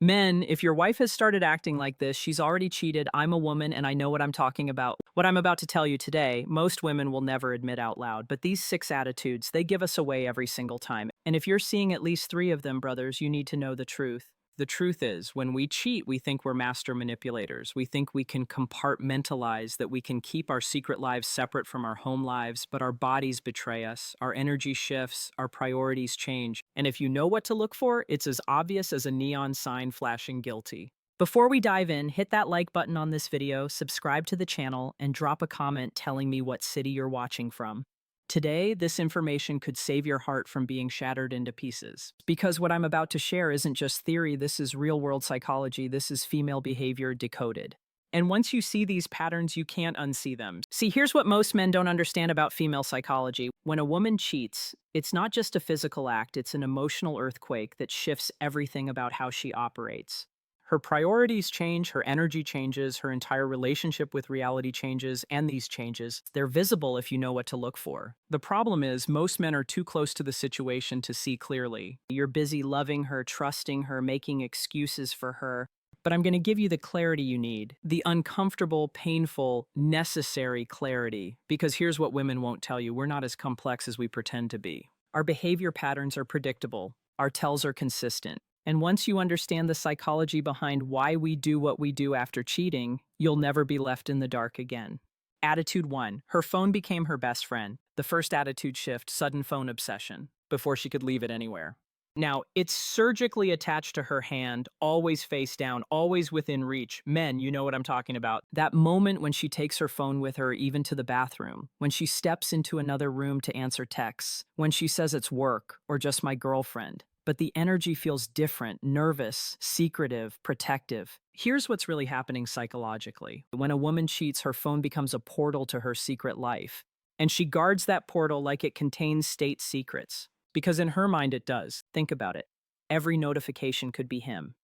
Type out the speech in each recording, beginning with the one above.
Men, if your wife has started acting like this, she's already cheated. I'm a woman and I know what I'm talking about. What I'm about to tell you today, most women will never admit out loud, but these 6 attitudes, they give us away every single time. And if you're seeing at least 3 of them, brothers, you need to know the truth. The truth is, when we cheat, we think we're master manipulators. We think we can compartmentalize, that we can keep our secret lives separate from our home lives, but our bodies betray us, our energy shifts, our priorities change. And if you know what to look for, it's as obvious as a neon sign flashing guilty. Before we dive in, hit that like button on this video, subscribe to the channel, and drop a comment telling me what city you're watching from. Today, this information could save your heart from being shattered into pieces. Because what I'm about to share isn't just theory, this is real-world psychology, this is female behavior decoded. And once you see these patterns, you can't unsee them. See, here's what most men don't understand about female psychology. When a woman cheats, it's not just a physical act, it's an emotional earthquake that shifts everything about how she operates. Her priorities change, her energy changes, her entire relationship with reality changes, and these changes, they're visible if you know what to look for. The problem is, most men are too close to the situation to see clearly. You're busy loving her, trusting her, making excuses for her. But I'm going to give you the clarity you need. The uncomfortable, painful, necessary clarity. Because here's what women won't tell you. We're not as complex as we pretend to be. Our behavior patterns are predictable. Our tells are consistent. And once you understand the psychology behind why we do what we do after cheating, you'll never be left in the dark again. Attitude 1. Her phone became her best friend. The first attitude shift, sudden phone obsession, before she could leave it anywhere. Now, it's surgically attached to her hand, always face down, always within reach. Men, you know what I'm talking about. That moment when she takes her phone with her even to the bathroom, when she steps into another room to answer texts, when she says it's work or just my girlfriend. But the energy feels different, nervous, secretive, protective. Here's what's really happening psychologically. When a woman cheats, her phone becomes a portal to her secret life. And she guards that portal like it contains state secrets. Because in her mind it does. Think about it. Every notification could be him.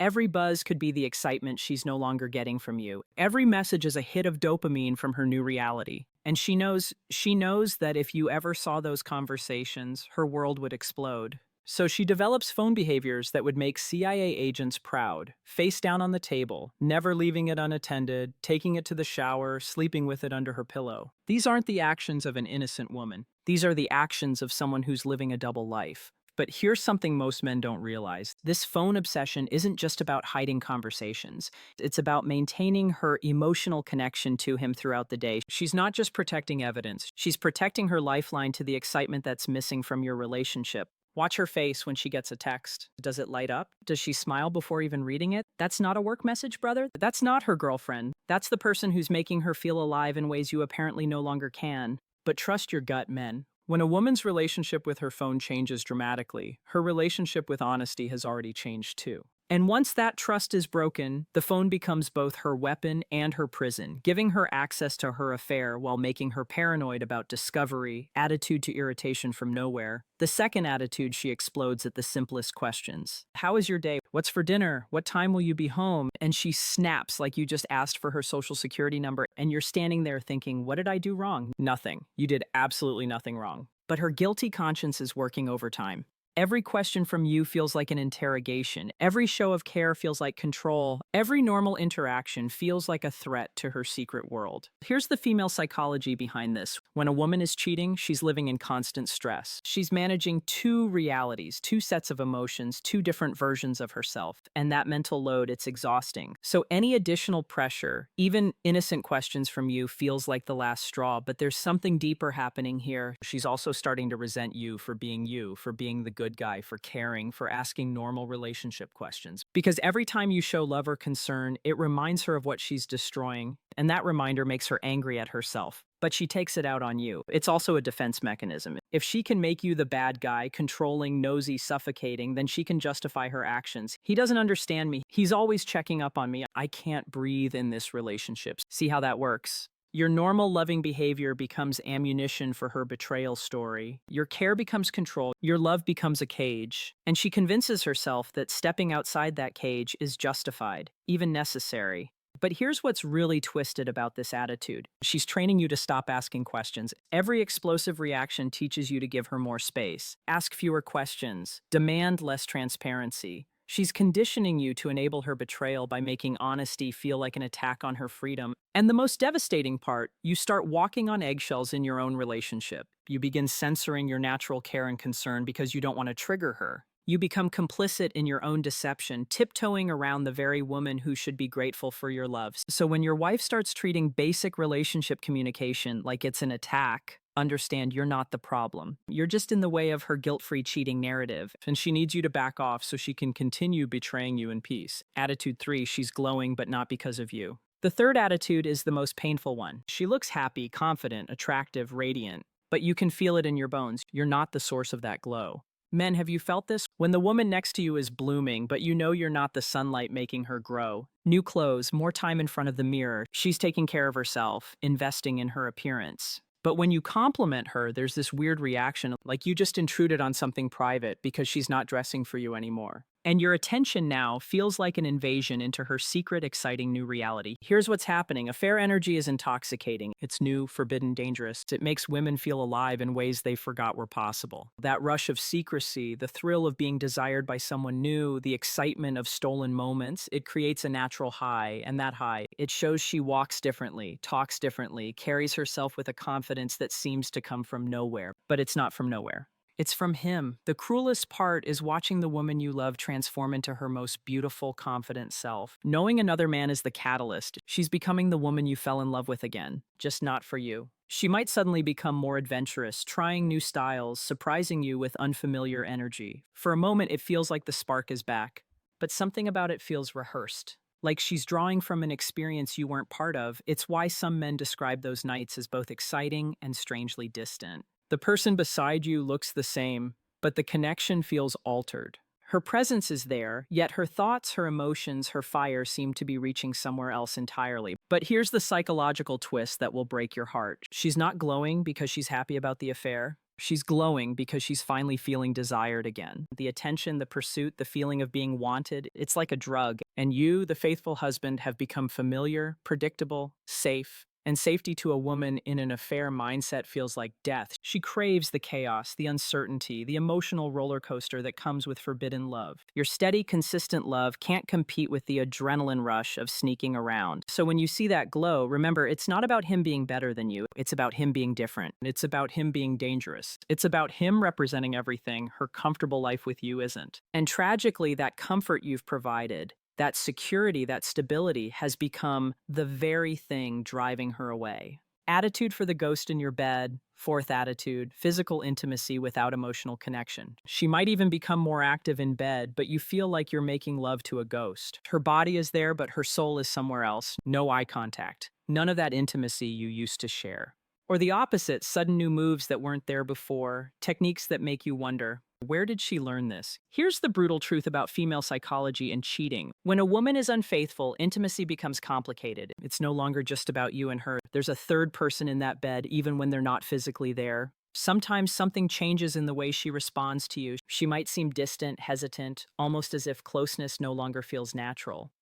Every buzz could be the excitement she's no longer getting from you. Every message is a hit of dopamine from her new reality. And she knows that if you ever saw those conversations, her world would explode. So she develops phone behaviors that would make CIA agents proud. Face down on the table, never leaving it unattended, taking it to the shower, sleeping with it under her pillow. These aren't the actions of an innocent woman. These are the actions of someone who's living a double life. But here's something most men don't realize. This phone obsession isn't just about hiding conversations. It's about maintaining her emotional connection to him throughout the day. She's not just protecting evidence. She's protecting her lifeline to the excitement that's missing from your relationship. Watch her face when she gets a text. Does it light up? Does she smile before even reading it? That's not a work message, brother. That's not her girlfriend. That's the person who's making her feel alive in ways you apparently no longer can. But trust your gut, men. When a woman's relationship with her phone changes dramatically, her relationship with honesty has already changed too. And once that trust is broken, the phone becomes both her weapon and her prison, giving her access to her affair while making her paranoid about discovery, attitude to irritation from nowhere. The second attitude, she explodes at the simplest questions. How is your day? What's for dinner? What time will you be home? And she snaps like you just asked for her social security number, and you're standing there thinking, what did I do wrong? Nothing. You did absolutely nothing wrong. But her guilty conscience is working overtime. Every question from you feels like an interrogation. Every show of care feels like control. Every normal interaction feels like a threat to her secret world. Here's the female psychology behind this. When a woman is cheating, she's living in constant stress. She's managing 2 realities, 2 sets of emotions, 2 different versions of herself. And that mental load, it's exhausting. So any additional pressure, even innocent questions from you, feels like the last straw. But there's something deeper happening here. She's also starting to resent you, for being the good guy, for caring, for asking normal relationship questions. Because every time you show love or concern, it reminds her of what she's destroying, and that reminder makes her angry at herself. But she takes it out on you. It's also a defense mechanism. If she can make you the bad guy, controlling, nosy, suffocating, then she can justify her actions. He doesn't understand me. He's always checking up on me. I can't breathe in this relationship. See how that works? Your normal loving behavior becomes ammunition for her betrayal story. Your care becomes control. Your love becomes a cage. And she convinces herself that stepping outside that cage is justified, even necessary. But here's what's really twisted about this attitude. She's training you to stop asking questions. Every explosive reaction teaches you to give her more space. Ask fewer questions. Demand less transparency. She's conditioning you to enable her betrayal by making honesty feel like an attack on her freedom. And the most devastating part, you start walking on eggshells in your own relationship. You begin censoring your natural care and concern because you don't want to trigger her. You become complicit in your own deception, tiptoeing around the very woman who should be grateful for your love. So when your wife starts treating basic relationship communication like it's an attack, understand you're not the problem. You're just in the way of her guilt-free cheating narrative, and she needs you to back off so she can continue betraying you in peace. Attitude 3, she's glowing, but not because of you. The third attitude is the most painful one. She looks happy, confident, attractive, radiant, but you can feel it in your bones. You're not the source of that glow. Men, have you felt this? When the woman next to you is blooming, but you know you're not the sunlight making her grow. New clothes, more time in front of the mirror. She's taking care of herself, investing in her appearance. But when you compliment her, there's this weird reaction, like you just intruded on something private because she's not dressing for you anymore. And your attention now feels like an invasion into her secret, exciting new reality. Here's what's happening. Affair energy is intoxicating. It's new, forbidden, dangerous. It makes women feel alive in ways they forgot were possible. That rush of secrecy, the thrill of being desired by someone new, the excitement of stolen moments, it creates a natural high. And that high, it shows she walks differently, talks differently, carries herself with a confidence that seems to come from nowhere. But it's not from nowhere. It's from him. The cruelest part is watching the woman you love transform into her most beautiful, confident self. Knowing another man is the catalyst. She's becoming the woman you fell in love with again, just not for you. She might suddenly become more adventurous, trying new styles, surprising you with unfamiliar energy. For a moment, it feels like the spark is back, but something about it feels rehearsed. Like she's drawing from an experience you weren't part of. It's why some men describe those nights as both exciting and strangely distant. The person beside you looks the same, but the connection feels altered. Her presence is there, yet her thoughts, her emotions, her fire seem to be reaching somewhere else entirely. But here's the psychological twist that will break your heart. She's not glowing because she's happy about the affair. She's glowing because she's finally feeling desired again. The attention, the pursuit, the feeling of being wanted, it's like a drug. And you, the faithful husband, have become familiar, predictable, safe. And safety to a woman in an affair mindset feels like death. She craves the chaos, the uncertainty, the emotional roller coaster that comes with forbidden love. Your steady, consistent love can't compete with the adrenaline rush of sneaking around. So when you see that glow, remember, it's not about him being better than you. It's about him being different. It's about him being dangerous. It's about him representing everything her comfortable life with you isn't. And tragically, that comfort you've provided, that security, that stability has become the very thing driving her away. Attitude for the ghost in your bed. Fourth attitude, physical intimacy without emotional connection. She might even become more active in bed, but you feel like you're making love to a ghost. Her body is there, but her soul is somewhere else. No eye contact. None of that intimacy you used to share. Or the opposite, sudden new moves that weren't there before, techniques that make you wonder, where did she learn this? Here's the brutal truth about female psychology and cheating. When a woman is unfaithful, intimacy becomes complicated. It's no longer just about you and her. There's a third person in that bed, even when they're not physically there. Sometimes something changes in the way she responds to you. She might seem distant, hesitant, almost as if closeness no longer feels natural.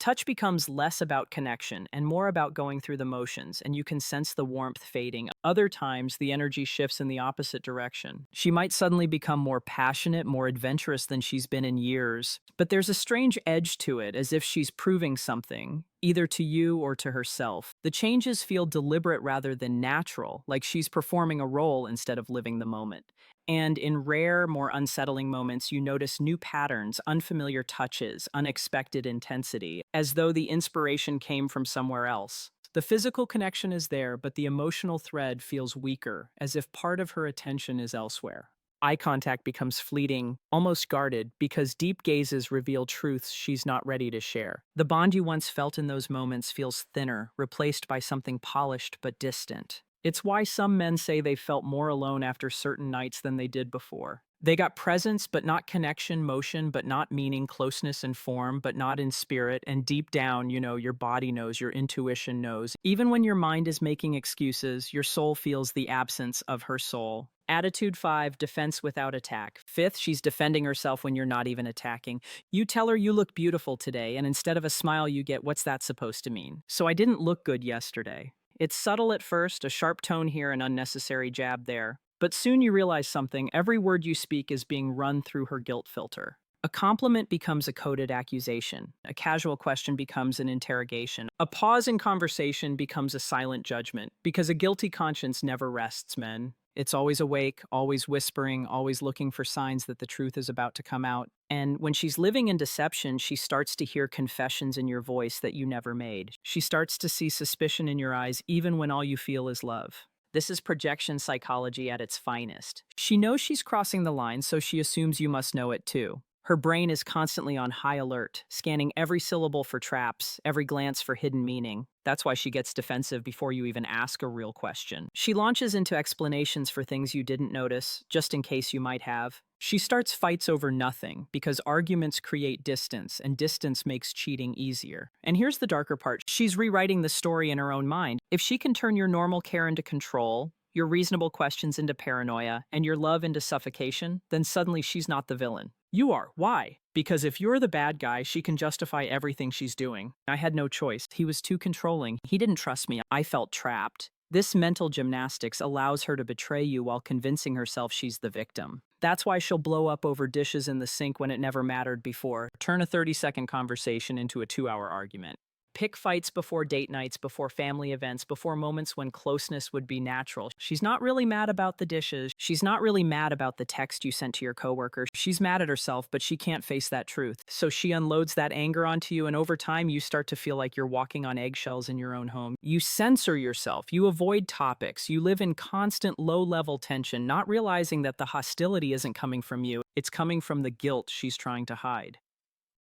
Touch becomes less about connection and more about going through the motions, and you can sense the warmth fading. Other times, the energy shifts in the opposite direction. She might suddenly become more passionate, more adventurous than she's been in years, but there's a strange edge to it, as if she's proving something, either to you or to herself. The changes feel deliberate rather than natural, like she's performing a role instead of living the moment. And in rare, more unsettling moments, you notice new patterns, unfamiliar touches, unexpected intensity, as though the inspiration came from somewhere else. The physical connection is there, but the emotional thread feels weaker, as if part of her attention is elsewhere. Eye contact becomes fleeting, almost guarded, because deep gazes reveal truths she's not ready to share. The bond you once felt in those moments feels thinner, replaced by something polished but distant. It's why some men say they felt more alone after certain nights than they did before. They got presence, but not connection, motion, but not meaning, closeness in form, but not in spirit, and deep down, your body knows, your intuition knows. Even when your mind is making excuses, your soul feels the absence of her soul. Attitude 5, defense without attack. Fifth, she's defending herself when you're not even attacking. You tell her you look beautiful today, and instead of a smile you get, what's that supposed to mean? So I didn't look good yesterday. It's subtle at first, a sharp tone here, an unnecessary jab there. But soon you realize something. Every word you speak is being run through her guilt filter. A compliment becomes a coded accusation. A casual question becomes an interrogation. A pause in conversation becomes a silent judgment, because a guilty conscience never rests, men. It's always awake, always whispering, always looking for signs that the truth is about to come out. And when she's living in deception, she starts to hear confessions in your voice that you never made. She starts to see suspicion in your eyes, even when all you feel is love. This is projection psychology at its finest. She knows she's crossing the line, so she assumes you must know it too. Her brain is constantly on high alert, scanning every syllable for traps, every glance for hidden meaning. That's why she gets defensive before you even ask a real question. She launches into explanations for things you didn't notice, just in case you might have. She starts fights over nothing, because arguments create distance, and distance makes cheating easier. And here's the darker part. She's rewriting the story in her own mind. If she can turn your normal care into control, your reasonable questions into paranoia, and your love into suffocation, then suddenly she's not the villain. You are. Why? Because if you're the bad guy, she can justify everything she's doing. I had no choice. He was too controlling. He didn't trust me. I felt trapped. This mental gymnastics allows her to betray you while convincing herself she's the victim. That's why she'll blow up over dishes in the sink when it never mattered before. Turn a 30-second conversation into a 2-hour argument. Pick fights before date nights, before family events, before moments when closeness would be natural. She's not really mad about the dishes. She's not really mad about the text you sent to your coworker. She's mad at herself, but she can't face that truth. So she unloads that anger onto you, and over time, you start to feel like you're walking on eggshells in your own home. You censor yourself. You avoid topics. You live in constant low-level tension, not realizing that the hostility isn't coming from you. It's coming from the guilt she's trying to hide.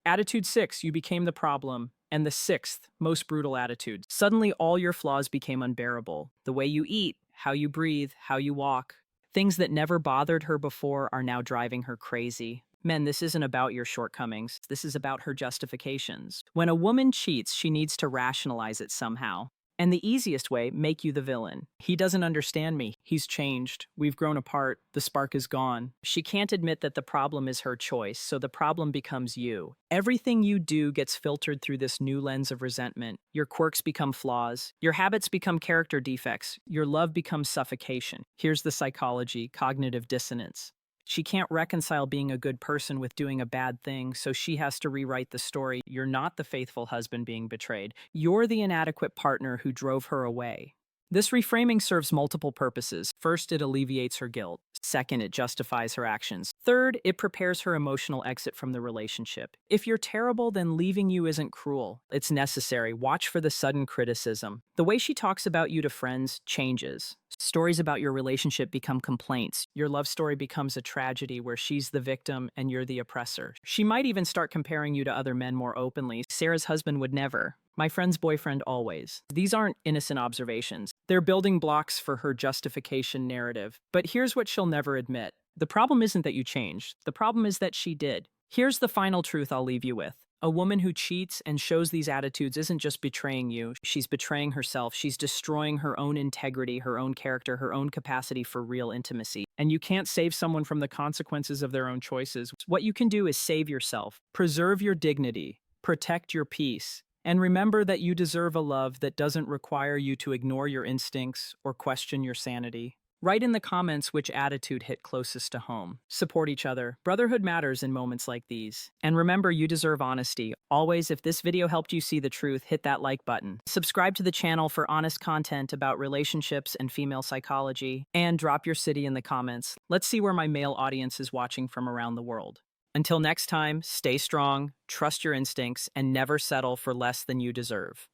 Attitude 6, you became the problem. And the 6th, most brutal attitude. Suddenly all your flaws became unbearable. The way you eat, how you breathe, how you walk. Things that never bothered her before are now driving her crazy. Men, this isn't about your shortcomings. This is about her justifications. When a woman cheats, she needs to rationalize it somehow. And the easiest way, make you the villain. He doesn't understand me. He's changed. We've grown apart. The spark is gone. She can't admit that the problem is her choice, so the problem becomes you. Everything you do gets filtered through this new lens of resentment. Your quirks become flaws. Your habits become character defects. Your love becomes suffocation. Here's the psychology, cognitive dissonance. She can't reconcile being a good person with doing a bad thing, so she has to rewrite the story. You're not the faithful husband being betrayed. You're the inadequate partner who drove her away. This reframing serves multiple purposes. First, it alleviates her guilt. Second, it justifies her actions. Third, it prepares her emotional exit from the relationship. If you're terrible, then leaving you isn't cruel. It's necessary. Watch for the sudden criticism. The way she talks about you to friends changes. Stories about your relationship become complaints. Your love story becomes a tragedy where she's the victim and you're the oppressor. She might even start comparing you to other men more openly. Sarah's husband would never. My friend's boyfriend always. These aren't innocent observations. They're building blocks for her justification narrative. But here's what she'll never admit. The problem isn't that you changed. The problem is that she did. Here's the final truth I'll leave you with. A woman who cheats and shows these attitudes isn't just betraying you. She's betraying herself. She's destroying her own integrity, her own character, her own capacity for real intimacy. And you can't save someone from the consequences of their own choices. What you can do is save yourself. Preserve your dignity. Protect your peace. And remember that you deserve a love that doesn't require you to ignore your instincts or question your sanity. Write in the comments which attitude hit closest to home. Support each other. Brotherhood matters in moments like these. And remember, you deserve honesty. Always, if this video helped you see the truth, hit that like button. Subscribe to the channel for honest content about relationships and female psychology. And drop your city in the comments. Let's see where my male audience is watching from around the world. Until next time, stay strong, trust your instincts, and never settle for less than you deserve.